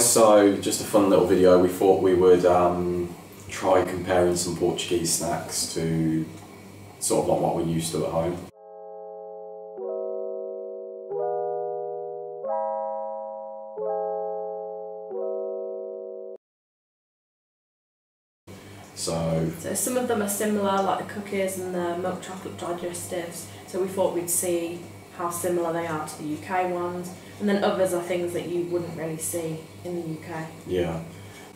guys, so just a fun little video. We thought we would try comparing some Portuguese snacks to sort of like what we're used to at home. So some of them are similar, like the cookies and the milk chocolate digestives, so we thought we'd see how similar they are to the UK ones, and then others are things that you wouldn't really see in the UK. Yeah,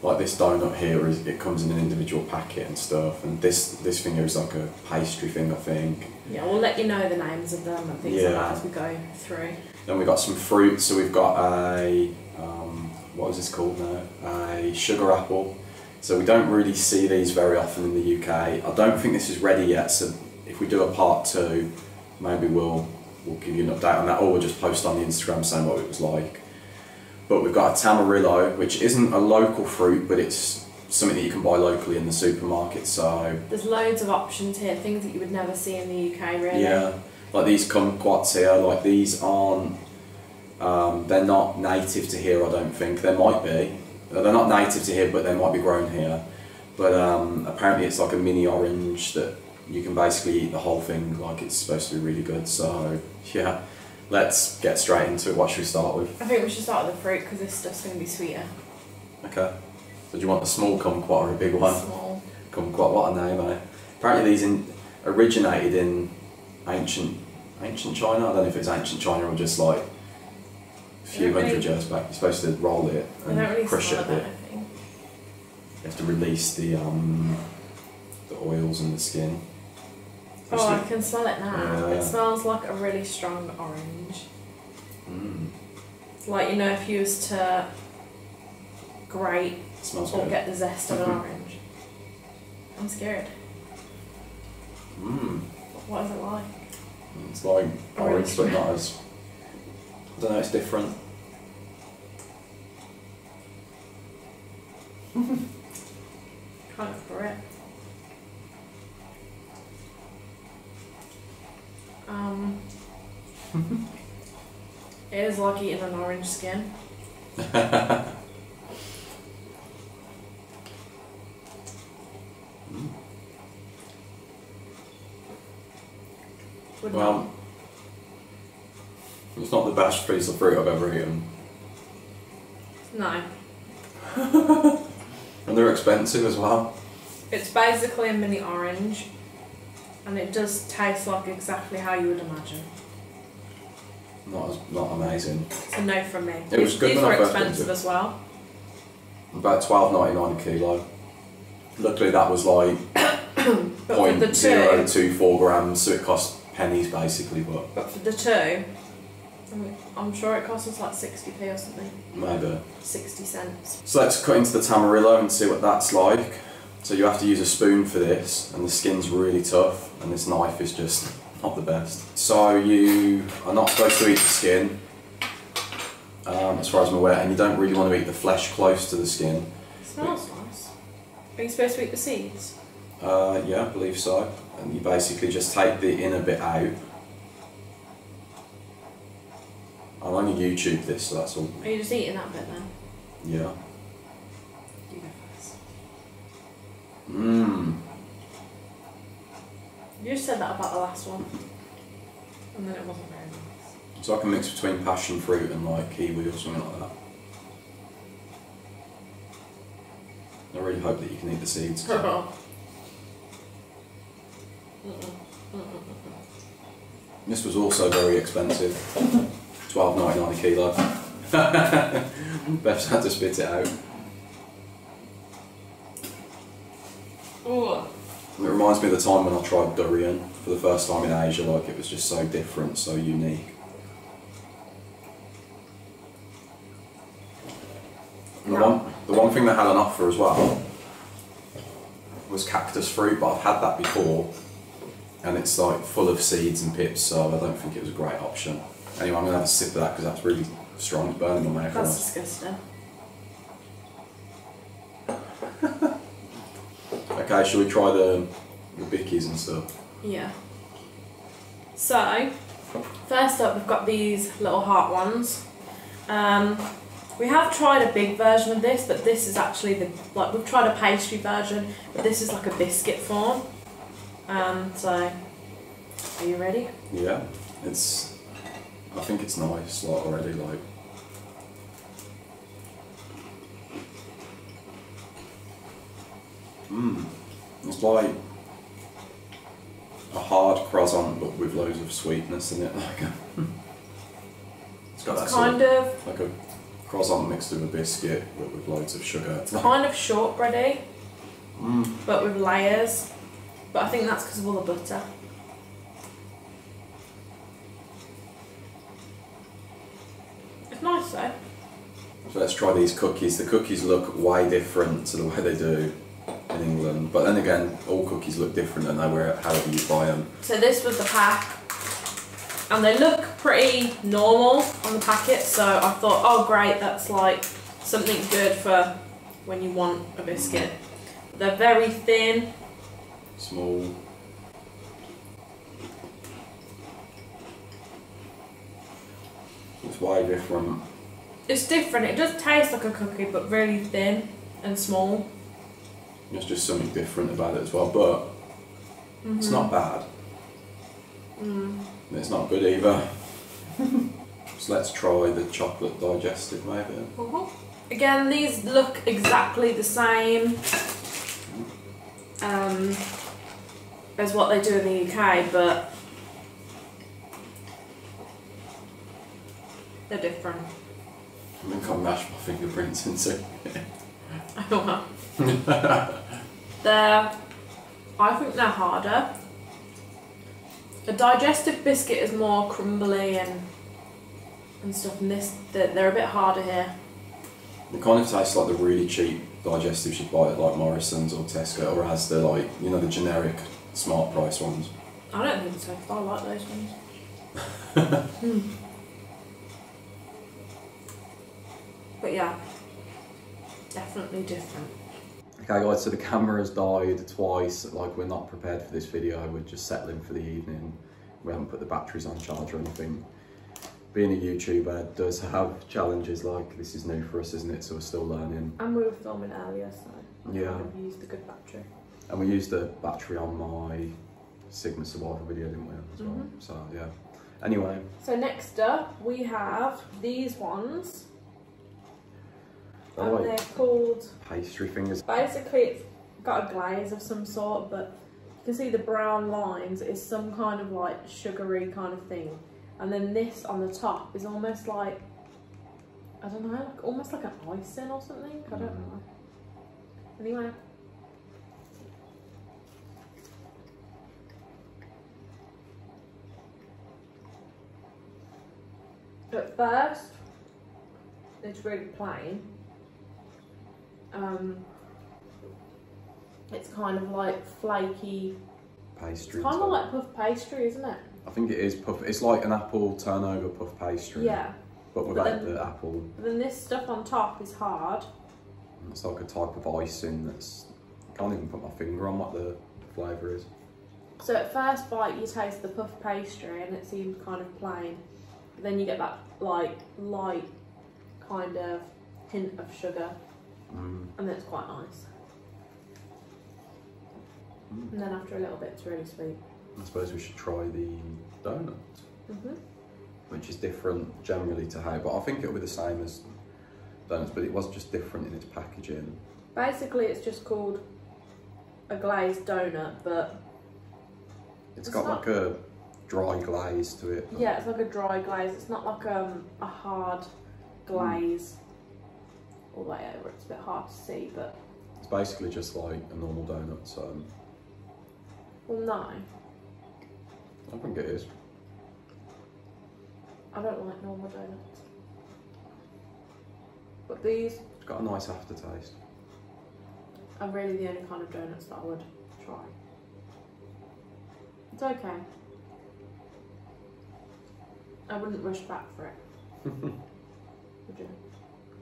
like this donut here, it comes in an individual packet and stuff, and this thing here is like a pastry thing, I think. Yeah, we'll let you know the names of them and things like that as we go through. Then we've got some fruit, so we've got a, what is this called now? A sugar apple. So we don't really see these very often in the UK. I don't think this is ready yet, so if we do a part 2, maybe we'll give you an update on that, or we'll just post on the Instagram saying what it was like. But we've got a tamarillo, which isn't a local fruit, but it's something that you can buy locally in the supermarket. So there's loads of options here, things that you would never see in the UK, really. Yeah, like these kumquats here, like these aren't, they're not native to here, I don't think. They might be. They're not native to here, but they might be grown here. But apparently it's like a mini orange that you can basically eat the whole thing, like it's supposed to be really good. So yeah, let's get straight into it. What should we start with? I think we should start with the fruit because this stuff's going to be sweeter. Okay. So do you want a small kumquat or a big one? Small. Kumquat, what a name, eh? Apparently these originated in ancient China. I don't know if it's ancient China or just like a few hundred years back. You're supposed to roll it and really crush it a bit. I think. You have to release the oils and the skin. Oh, I can smell it now. Yeah. It smells like a really strong orange. Mm. Like, you know, if you was to grate Smells or good. get the zest of an orange. I'm scared. Mm. What is it like? It's like orange, but not as. I don't know. It's different. Kind of for it. It is like eating an orange skin. Well, it's not the best piece of fruit I've ever eaten. No. And they're expensive as well. It's basically a mini orange, and it does taste like exactly how you would imagine. Not amazing. It's a no from me. It was good These when were I first expensive bought it. as well. About $12.99 a kilo. Luckily that was like But for the two, 0.024 grams, so it cost pennies basically, but for the two, I'm sure it cost us like 60p or something. maybe. 60 cents. So let's cut into the tamarillo and see what that's like. So you have to use a spoon for this, and the skin's really tough, and this knife is just not the best. So you are not supposed to eat the skin, as far as I'm aware, and you don't really want to eat the flesh close to the skin. It smells nice. Are you supposed to eat the seeds? Yeah, I believe so. And you basically just take the inner bit out. I'll only YouTube this, so that's all. Are you just eating that bit then? Yeah. You go first. Mmm. You just said that about the last one, and then it wasn't very nice. It's like a mix between passion fruit and like kiwi or something like that. I really hope that you can eat the seeds. This was also very expensive. $12.99 a kilo. Beth's had to spit it out. Ooh. It reminds me of the time when I tried durian for the first time in Asia. Like, it was just so different, so unique. And the one thing they had on offer as well was cactus fruit, but I've had that before, and it's like full of seeds and pips, so I don't think it was a great option. Anyway, I'm going to have a sip of that because that's really strong. It's burning my mouth. That's disgusting. Okay, shall we try the bickies and stuff? Yeah. So, first up we've got these little heart ones. We have tried a big version of this, but this is actually we've tried a pastry version, but this is like a biscuit form. So, are you ready? Yeah, I think it's nice, like, already, like. It's like a hard croissant, but with loads of sweetness in it, like. It's got that kind of like a croissant mixed with a biscuit, but with loads of sugar. It's kind of shortbready, but with layers. But I think that's because of all the butter. It's nice though. So let's try these cookies. The cookies look way different to the way they do in England, but then again, all cookies look different and however you buy them. So this was the pack, and they look pretty normal on the packet, so I thought, oh great, that's like something good for when you want a biscuit. They're very thin. Small. It's way different. It's different, it does taste like a cookie, but really thin and small. There's just something different about it as well, but it's not bad. It's not good either. So let's try the chocolate digestive maybe. Again, these look exactly the same as what they do in the UK, but they're different. I think I'll mash my fingerprints into it. I don't know. I think they're harder. A digestive biscuit is more crumbly and stuff, and they're a bit harder here. They kind of taste like the really cheap digestives you buy at like Morrison's or Tesco, or as the like, you know, the generic smart price ones. I don't think so. I like those ones. But yeah, definitely different. Okay guys, so the camera's died twice. Like, we're not prepared for this video, we're just settling for the evening. We haven't put the batteries on charge or anything. Being a YouTuber does have challenges, like this is new for us, isn't it? So we're still learning. And we were filming earlier, so yeah, we used a good battery. And we used the battery on my Sigma Survivor video, didn't we, as well? So yeah. Anyway. So next up, we have these ones. And they're called pastry fingers. Basically, it's got a glaze of some sort, but you can see the brown lines is some kind of like sugary kind of thing. And then this on the top is almost like, I don't know, like almost like an icing or something. I don't know. Anyway. At first, it's really plain. It's kind of like flaky pastry. It's kind of like puff pastry, isn't it? I think it is puff. It's like an apple turnover puff pastry. Yeah. But without the apple. But then this stuff on top is hard. It's like a type of icing that's. I can't even put my finger on what the flavour is. So at first bite, you taste the puff pastry and it seems kind of plain. But then you get that like light kind of hint of sugar. And then it's quite nice. And then after a little bit, it's really sweet. I suppose we should try the donut, which is different generally to how, but I think it'll be the same as donuts, but it was just different in its packaging. Basically, it's just called a glazed donut, but it's got like a dry glaze to it. Yeah, it's like a dry glaze. It's not like a hard glaze all the way over. It's a bit hard to see, but it's basically just like a normal donut. So, well, no, I think it is. I don't like normal donuts, but these. It's got a nice aftertaste. Are really the only kind of donuts that I would try. It's okay. I wouldn't rush back for it. Would you?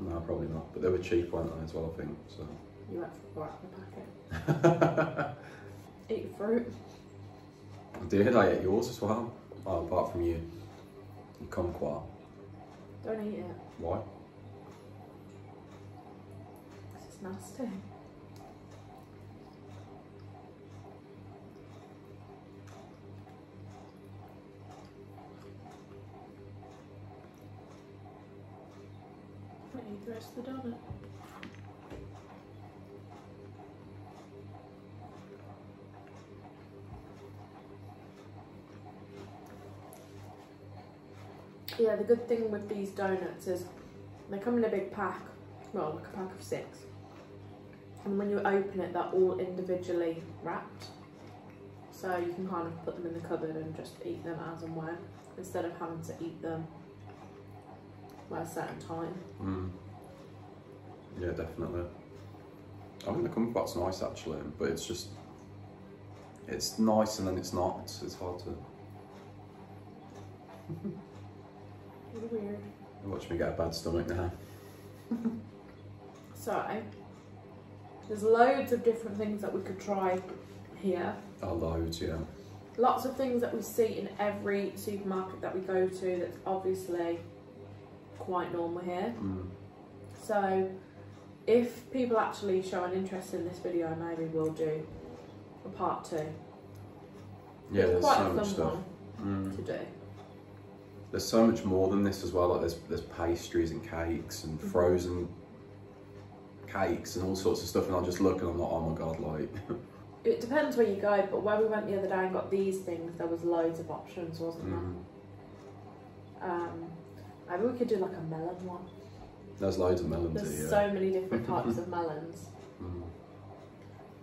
No, probably not. But they were cheap, weren't they, as well, I think. So. You went for the packet. Eat fruit. I did, I ate yours as well. Oh, apart from you. You kumquat. Don't eat it. Why? nasty. I eat the rest of the donut. Yeah, the good thing with these donuts is they come in a big pack, well, like a pack of 6. And when you open it, they're all individually wrapped. So you can kind of put them in the cupboard and just eat them as and when, instead of having to eat them at a certain time. Yeah, definitely. I think the kumquat's nice actually, but it's just, it's nice and then it's not. It's hard to. Really weird. Watch me get a bad stomach now. So, there's loads of different things that we could try here. Oh, loads, yeah. Lots of things that we see in every supermarket that we go to that's obviously quite normal here. So, if people actually show an interest in this video, maybe we'll do a part 2. Yeah, there's quite so a much fun stuff. one to do. There's so much more than this as well. Like there's pastries and cakes and frozen cakes and all sorts of stuff. And I just look and I'm like, oh my god, like. It depends where you go, but where we went the other day and got these things, there was loads of options, wasn't there? Maybe we could do like a melon one. There's loads of melons There's here. so many different types of melons.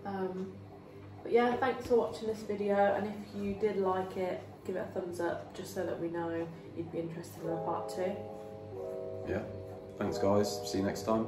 But yeah, thanks for watching this video, and if you did like it, give it a thumbs up, just so that we know you'd be interested in a part 2. Yeah. Thanks guys. See you next time.